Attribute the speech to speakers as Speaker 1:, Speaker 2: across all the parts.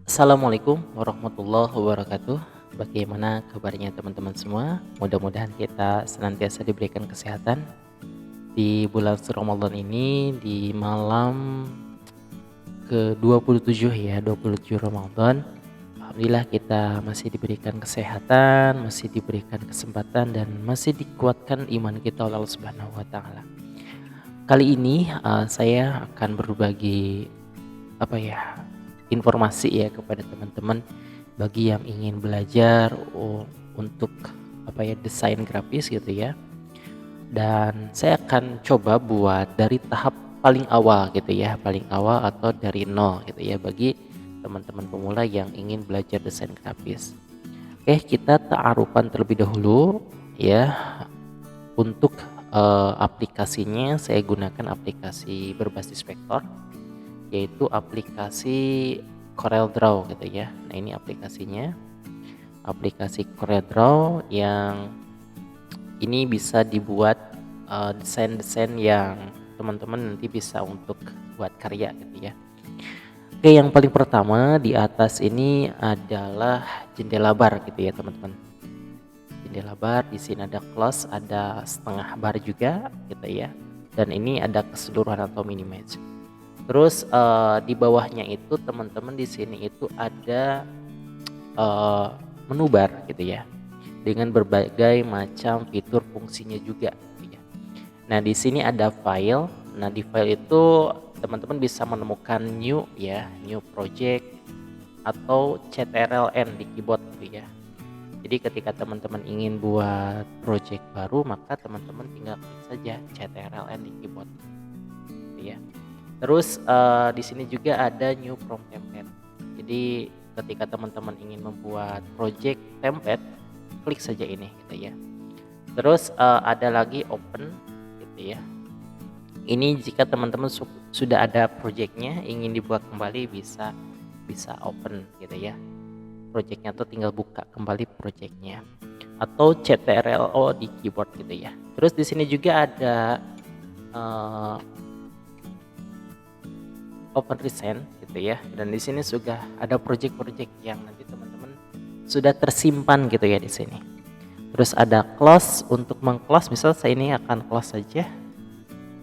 Speaker 1: Assalamualaikum warahmatullahi wabarakatuh. Bagaimana kabarnya teman-teman semua? Mudah-mudahan kita senantiasa diberikan kesehatan di bulan Ramadan ini, di malam ke-27 ya, 27 Ramadan. Alhamdulillah kita masih diberikan kesehatan, masih diberikan kesempatan dan masih dikuatkan iman kita oleh Allah Subhanahu wa taala. Kali ini saya akan berbagi apa ya, informasi ya kepada teman-teman bagi yang ingin belajar untuk apa ya, desain grafis gitu ya. Dan saya akan coba buat dari tahap paling awal gitu ya, paling awal atau dari nol gitu ya bagi teman-teman pemula yang ingin belajar desain grafis. Oke, kita ta'arufan terlebih dahulu ya. Untuk aplikasinya saya gunakan aplikasi berbasis vektor, yaitu aplikasi CorelDRAW gitu ya. Nah, ini aplikasinya. Aplikasi CorelDRAW yang ini bisa dibuat desain-desain yang teman-teman nanti bisa untuk buat karya gitu ya. Oke, yang paling pertama di atas ini adalah jendela bar gitu ya, teman-teman. Jendela bar, di sini ada close, ada setengah bar juga gitu ya. Dan ini ada keseluruhan atau mini image. Terus di bawahnya itu teman-teman di sini itu ada menu bar gitu ya, dengan berbagai macam fitur fungsinya juga gitu ya. Nah, di sini ada file. Nah, di file itu teman-teman bisa menemukan new ya, new project atau CTRLN di keyboard gitu ya. Jadi ketika teman-teman ingin buat project baru, maka teman-teman tinggal klik saja CTRLN di keyboard gitu ya. Terus di sini juga ada new from template. Jadi ketika teman-teman ingin membuat project template, klik saja ini gitu ya. Terus ada lagi open gitu ya. Ini jika teman-teman sudah ada projectnya ingin dibuat kembali, bisa open gitu ya. Projectnya tuh tinggal buka kembali projectnya, atau CTRLO di keyboard gitu ya. Terus di sini juga ada open recent gitu ya, dan di sini sudah ada project-project yang nanti teman-teman sudah tersimpan gitu ya di sini. Terus ada close, untuk meng-close misal saya ini akan close saja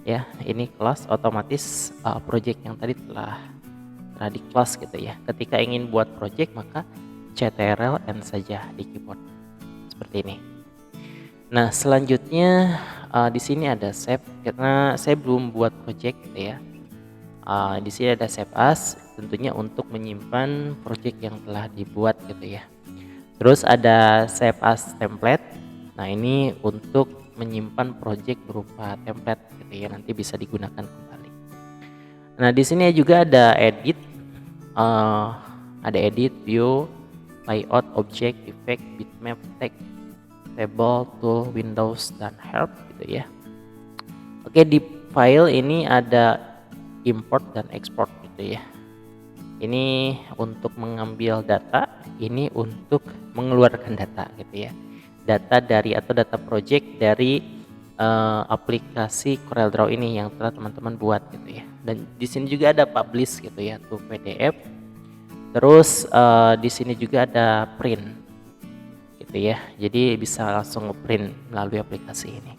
Speaker 1: ya, ini close otomatis project yang tadi telah di close gitu ya. Ketika ingin buat project maka CTRL-N saja di keyboard seperti ini. Nah, selanjutnya di sini ada save, karena saya belum buat project gitu ya. Di sini ada save as, tentunya untuk menyimpan project yang telah dibuat gitu ya. Terus ada save as template. Nah, ini untuk menyimpan project berupa template gitu ya, nanti bisa digunakan kembali. Nah, di sini juga ada edit, view, layout, object, effect, bitmap, text, table, tool, windows, dan help gitu ya. Oke, di file ini ada import dan export gitu ya. Ini untuk mengambil data, ini untuk mengeluarkan data gitu ya. Data dari atau data project dari aplikasi CorelDRAW ini yang telah teman-teman buat gitu ya. Dan di sini juga ada publish gitu ya, to PDF. Terus di sini juga ada print gitu ya. Jadi bisa langsung ngeprint melalui aplikasi ini.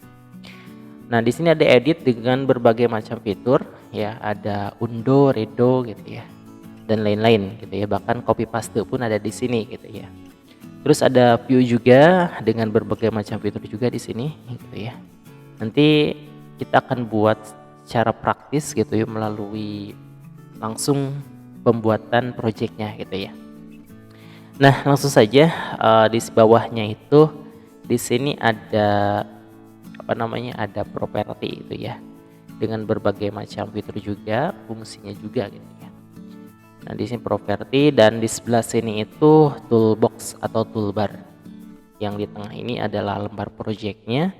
Speaker 1: Nah, di sini ada edit dengan berbagai macam fitur ya, ada undo, redo gitu ya, dan lain-lain gitu ya. Bahkan copy paste pun ada di sini gitu ya. Terus ada view juga dengan berbagai macam fitur juga di sini gitu ya. Nanti kita akan buat secara praktis gitu ya, melalui langsung pembuatan projectnya gitu ya. Nah, langsung saja di bawahnya itu di sini ada ada properti itu ya, dengan berbagai macam fitur juga, fungsinya juga gitu ya. Nah, di sini properti, dan di sebelah sini itu toolbox atau toolbar. Yang di tengah ini adalah lembar projectnya,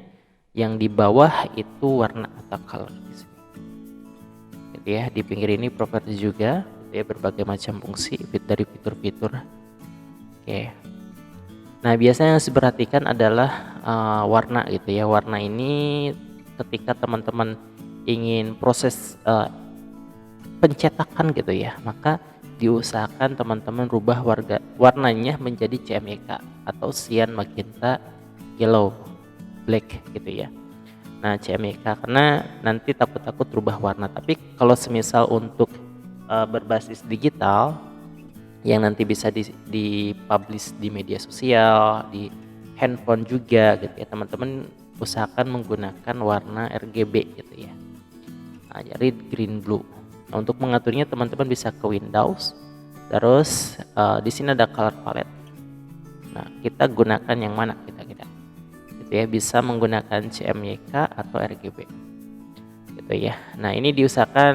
Speaker 1: yang di bawah itu warna atau color di sini. Gitu ya. Di pinggir ini properti juga gitu ya, berbagai macam fungsi dari fitur-fitur. Oke. Nah, biasanya yang harus diperhatikan adalah warna gitu ya. Warna ini ketika teman-teman ingin proses pencetakan gitu ya, maka diusahakan teman-teman rubah warnanya menjadi CMYK atau cyan, magenta, yellow, black gitu ya. Nah CMYK karena nanti takut-takut rubah warna. Tapi kalau semisal untuk berbasis digital yang nanti bisa dipublish di media sosial, di handphone juga gitu ya, teman-teman usahakan menggunakan warna RGB gitu ya. Nah, red, green, blue. Nah, untuk mengaturnya teman-teman bisa ke Windows. Terus di sini ada color palette. Nah, kita gunakan yang mana kita gitu ya, bisa menggunakan CMYK atau RGB gitu ya. Nah, ini diusahakan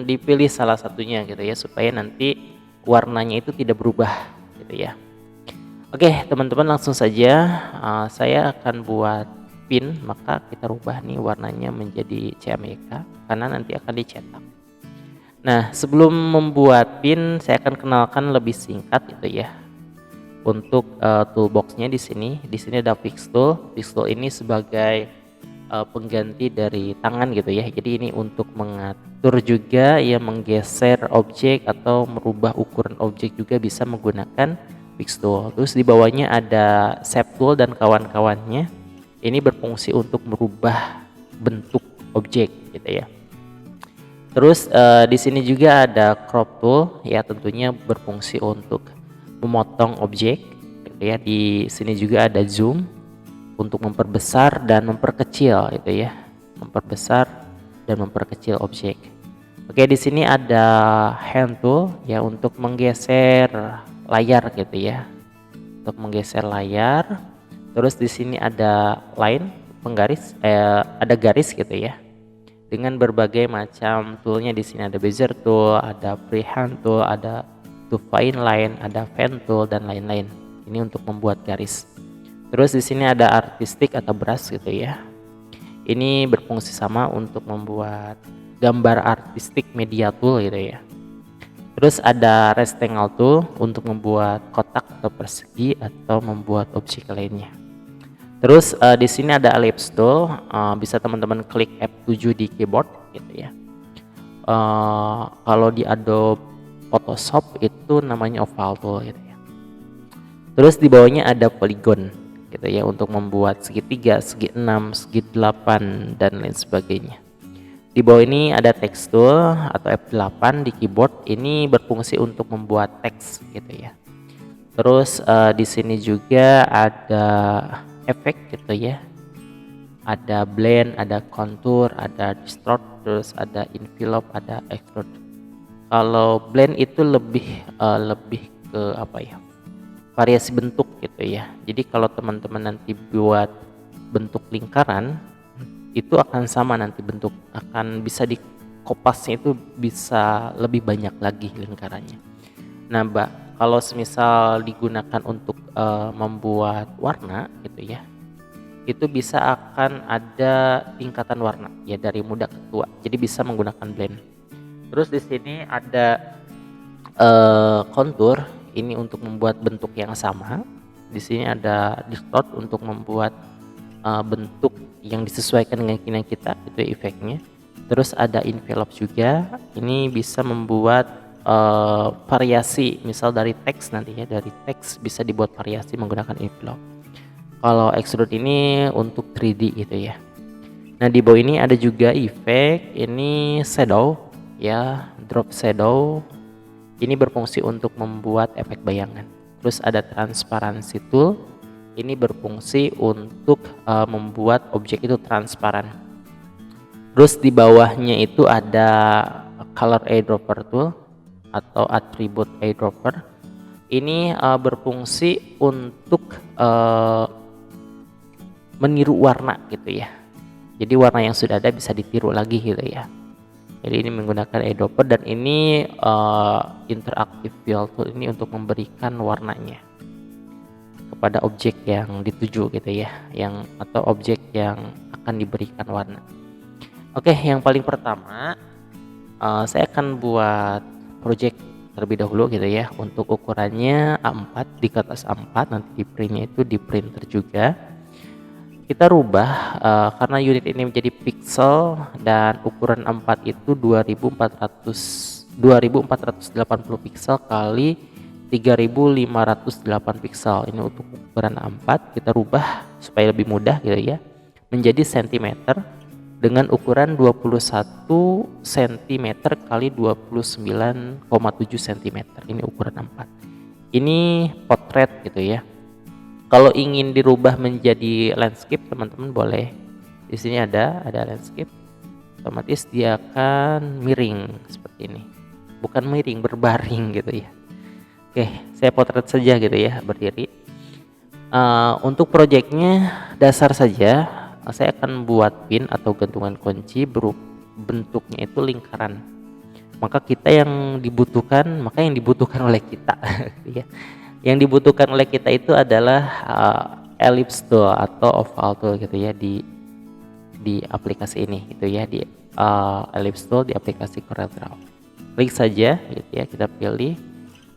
Speaker 1: dipilih salah satunya gitu ya, supaya nanti warnanya itu tidak berubah gitu ya. Oke teman-teman, langsung saja saya akan buat pin, maka kita rubah nih warnanya menjadi CMYK karena nanti akan dicetak. Nah, sebelum membuat pin saya akan kenalkan lebih singkat gitu ya. Untuk toolboxnya di sini ada fix tool. Fix tool ini sebagai pengganti dari tangan gitu ya. Jadi ini untuk mengatur juga ya, menggeser objek atau merubah ukuran objek juga bisa menggunakan fix tool. Terus di bawahnya ada shape tool dan kawan-kawannya. Ini berfungsi untuk merubah bentuk objek gitu ya. Terus di sini juga ada crop tool ya, tentunya berfungsi untuk memotong objek gitu ya. Di sini juga ada zoom untuk memperbesar dan memperkecil gitu ya, memperbesar dan memperkecil objek. Oke, di sini ada hand tool ya untuk menggeser layar gitu ya, untuk menggeser layar. Terus di sini ada line penggaris, ada garis gitu ya, dengan berbagai macam toolnya. Di sini ada bezier tool, ada freehand tool, ada to fine line, ada pen tool dan lain-lain. Ini untuk membuat garis. Terus di sini ada artistic atau brush gitu ya. Ini berfungsi sama untuk membuat gambar artistik, media tool gitu ya. Terus ada rectangle tool untuk membuat kotak atau persegi atau membuat objek lainnya. Terus di sini ada ellipse tool, bisa teman-teman klik F7 di keyboard gitu ya. Kalau di Adobe Photoshop itu namanya oval tool gitu ya. Terus di bawahnya ada polygon gitu ya, untuk membuat segitiga, segi 6, segi 8 dan lain sebagainya. Di bawah ini ada text tool atau F8 di keyboard, ini berfungsi untuk membuat teks gitu ya. Terus di sini juga ada efek gitu ya. Ada blend, ada contour, ada distort, terus ada envelope, ada extrude. Kalau blend itu lebih ke apa ya, variasi bentuk gitu ya. Jadi kalau teman-teman nanti buat bentuk lingkaran, itu akan sama nanti bentuk, akan bisa dikopasnya itu bisa lebih banyak lagi lingkarannya. Nah kalau semisal digunakan untuk membuat warna gitu ya, itu bisa akan ada tingkatan warna ya, dari muda ke tua. Jadi bisa menggunakan blend. Terus di sini ada kontur, ini untuk membuat bentuk yang sama. Di sini ada distort untuk membuat bentuk yang disesuaikan dengan keinginan kita, itu efeknya. Terus ada envelope juga, ini bisa membuat variasi, misal dari teks nantinya, dari teks bisa dibuat variasi menggunakan envelope. Kalau extrude ini untuk 3D gitu ya. Nah di bawah ini ada juga efek, ini shadow ya, drop shadow. Ini berfungsi untuk membuat efek bayangan. Terus ada transparansi tool, ini berfungsi untuk membuat objek itu transparan. Terus di bawahnya itu ada color eyedropper tool atau attribute eyedropper. Ini berfungsi untuk meniru warna gitu ya. Jadi warna yang sudah ada bisa ditiru lagi gitu ya. Jadi ini menggunakan eyedropper, dan ini interactive fill tool, ini untuk memberikan warnanya kepada objek yang dituju gitu ya, yang atau objek yang akan diberikan warna. Oke, yang paling pertama saya akan buat project terlebih dahulu gitu ya. Untuk ukurannya A4, di kertas A4, nanti di printnya itu di printer juga. Kita rubah karena unit ini menjadi pixel dan ukuran A4 itu 2400 2480 piksel kali 3508 piksel. Ini untuk ukuran A4, kita rubah supaya lebih mudah gitu ya, menjadi cm dengan ukuran 21 cm kali 29,7 cm. Ini ukuran A4. Ini potret gitu ya. Kalau ingin dirubah menjadi landscape, teman-teman boleh. Di sini ada landscape. Otomatis dia akan miring seperti ini. Bukan miring, berbaring gitu ya. Oke, saya potret saja gitu ya, berdiri. Untuk projectnya dasar saja, saya akan buat pin atau gantungan kunci bentuknya itu lingkaran. Maka yang dibutuhkan oleh kita ya. Yang dibutuhkan oleh kita itu adalah ellipse tool atau oval tool gitu ya, di aplikasi ini gitu ya, di ellipse tool di aplikasi CorelDRAW. Klik saja gitu ya, kita pilih.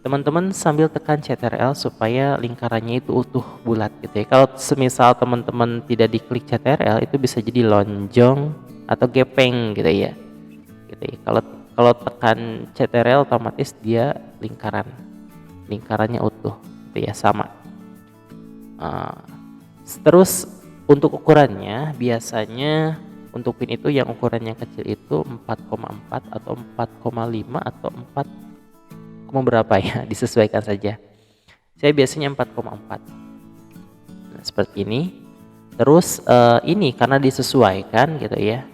Speaker 1: Teman-teman sambil tekan CTRL supaya lingkarannya itu utuh bulat gitu ya. Kalau semisal teman-teman tidak diklik CTRL, itu bisa jadi lonjong atau gepeng gitu ya. Gitu ya. Kalau tekan CTRL otomatis dia lingkarannya utuh gitu ya, sama. Terus untuk ukurannya biasanya untuk pin itu yang ukurannya kecil itu 4,4 atau 4,5 atau 4 berapa ya, disesuaikan saja. Saya biasanya 4,4. Nah, seperti ini. Terus ini karena disesuaikan gitu ya,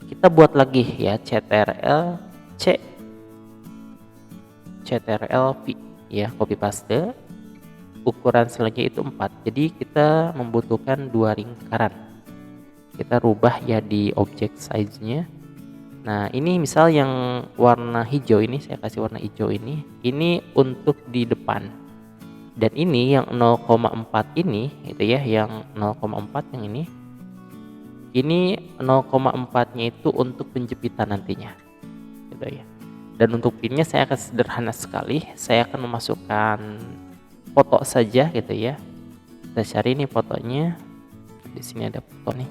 Speaker 1: kita buat lagi ya, CTRL V ya, copy paste. Ukuran selanjutnya itu 4. Jadi kita membutuhkan 2 lingkaran. Kita rubah ya di object size-nya. Nah, ini misal yang warna hijau ini, saya kasih warna hijau ini untuk di depan. Dan ini yang 0,4 ini gitu ya, yang 0,4 yang ini 0,4-nya itu untuk penjepitan nantinya. Gitu ya. Dan untuk pinnya saya akan sederhana sekali, saya akan memasukkan foto saja gitu ya. Kita cari nih fotonya. Di sini ada foto nih.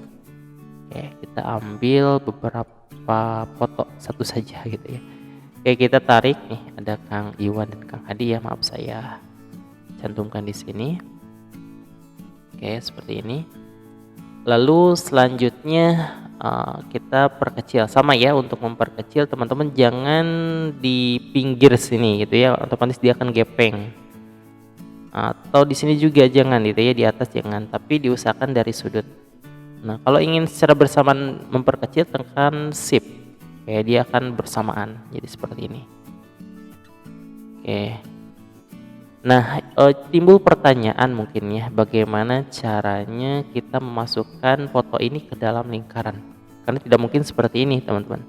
Speaker 1: Oke, kita ambil beberapa foto, satu saja gitu ya. Oke, kita tarik nih, ada Kang Iwan dan Kang Hadi ya, maaf saya cantumkan di sini. Oke, seperti ini. Lalu selanjutnya kita perkecil, sama ya, untuk memperkecil teman-teman jangan di pinggir sini gitu ya, otomatis dia akan gepeng. Atau di sini juga jangan gitu ya, di atas jangan, tapi diusahakan dari sudut. Nah, kalau ingin secara bersamaan memperkecil, tekan Shift. Oke, dia akan bersamaan jadi seperti ini. Oke. Nah, timbul pertanyaan mungkin ya, bagaimana caranya kita memasukkan foto ini ke dalam lingkaran? Karena tidak mungkin seperti ini, teman-teman.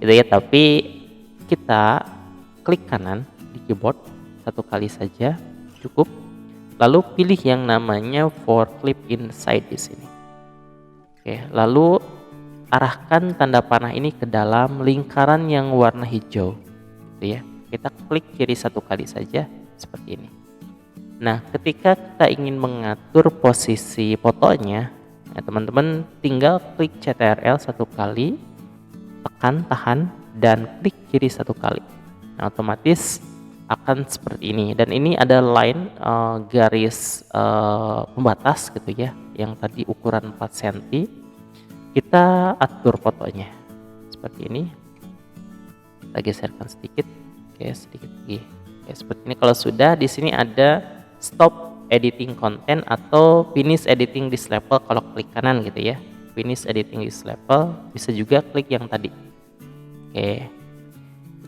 Speaker 1: Gitu ya, tapi kita klik kanan di keyboard satu kali saja cukup. Lalu pilih yang namanya for clip inside di sini. Oke, lalu arahkan tanda panah ini ke dalam lingkaran yang warna hijau, gitu ya. Kita klik kiri satu kali saja seperti ini. Nah, ketika kita ingin mengatur posisi fotonya, ya teman-teman tinggal klik CTRL satu kali, tekan tahan dan klik kiri satu kali. Nah, otomatis akan seperti ini, dan ini ada line garis pembatas gitu ya, yang tadi ukuran 4 cm. Kita atur fotonya seperti ini, kita geserkan sedikit. Oke, sedikit lagi. Oke, seperti ini. Kalau sudah, di sini ada stop editing content atau finish editing this level. Kalau klik kanan gitu ya, finish editing this level, bisa juga klik yang tadi.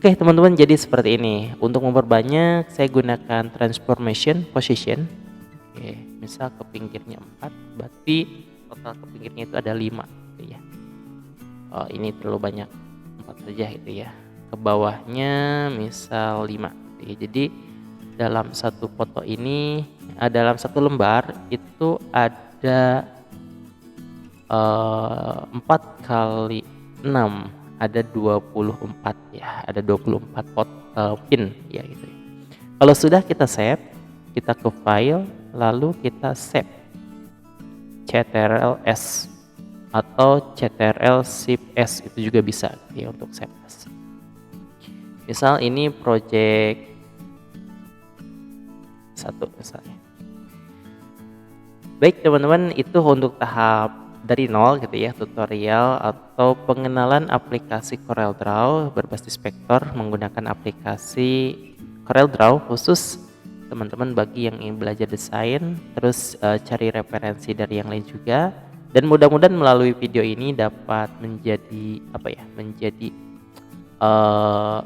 Speaker 1: Oke, teman-teman, jadi seperti ini. Untuk memperbanyak saya gunakan transformation position. Oke, misal ke pinggirnya 4, berarti total ke pinggirnya itu ada 5 gitu ya. Ini terlalu banyak, 4 saja gitu ya. Ke bawahnya misal 5 gitu ya. Jadi dalam satu foto ini, dalam satu lembar itu ada 4 kali 6, ada 24 ya, ada 24 pin ya gitu ya. Kalau sudah, kita save, kita ke file, lalu kita save CTRL S. atau CTRL Shift S itu juga bisa gitu ya untuk save as. Misal ini project 1 misalnya. Baik teman-teman, itu untuk tahap dari nol gitu ya, tutorial atau pengenalan aplikasi CorelDRAW berbasis vektor menggunakan aplikasi CorelDRAW khusus teman-teman bagi yang ingin belajar desain, terus cari referensi dari yang lain juga. Dan mudah-mudahan melalui video ini dapat menjadi eh,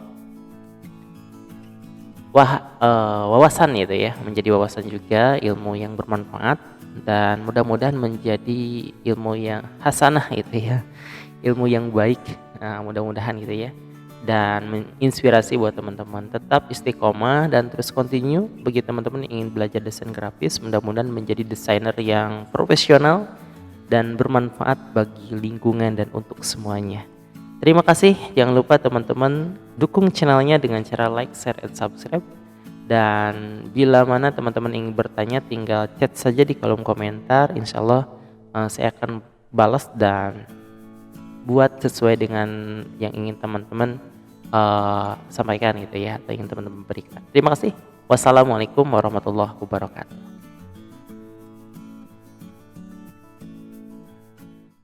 Speaker 1: wawasan gitu ya, menjadi wawasan juga, ilmu yang bermanfaat, dan mudah-mudahan menjadi ilmu yang hasanah gitu ya, ilmu yang baik. Nah, mudah-mudahan gitu ya, dan menginspirasi buat teman-teman tetap istiqomah dan terus continue bagi teman-teman yang ingin belajar desain grafis. Mudah-mudahan menjadi desainer yang profesional dan bermanfaat bagi lingkungan dan untuk semuanya. Terima kasih, jangan lupa teman-teman dukung channelnya dengan cara like, share, and subscribe. Dan bila mana teman-teman ingin bertanya, tinggal chat saja di kolom komentar. Insya Allah saya akan balas dan buat sesuai dengan yang ingin teman-teman sampaikan gitu ya, atau ingin teman-teman berikan. Terima kasih. Wassalamualaikum warahmatullahi wabarakatuh.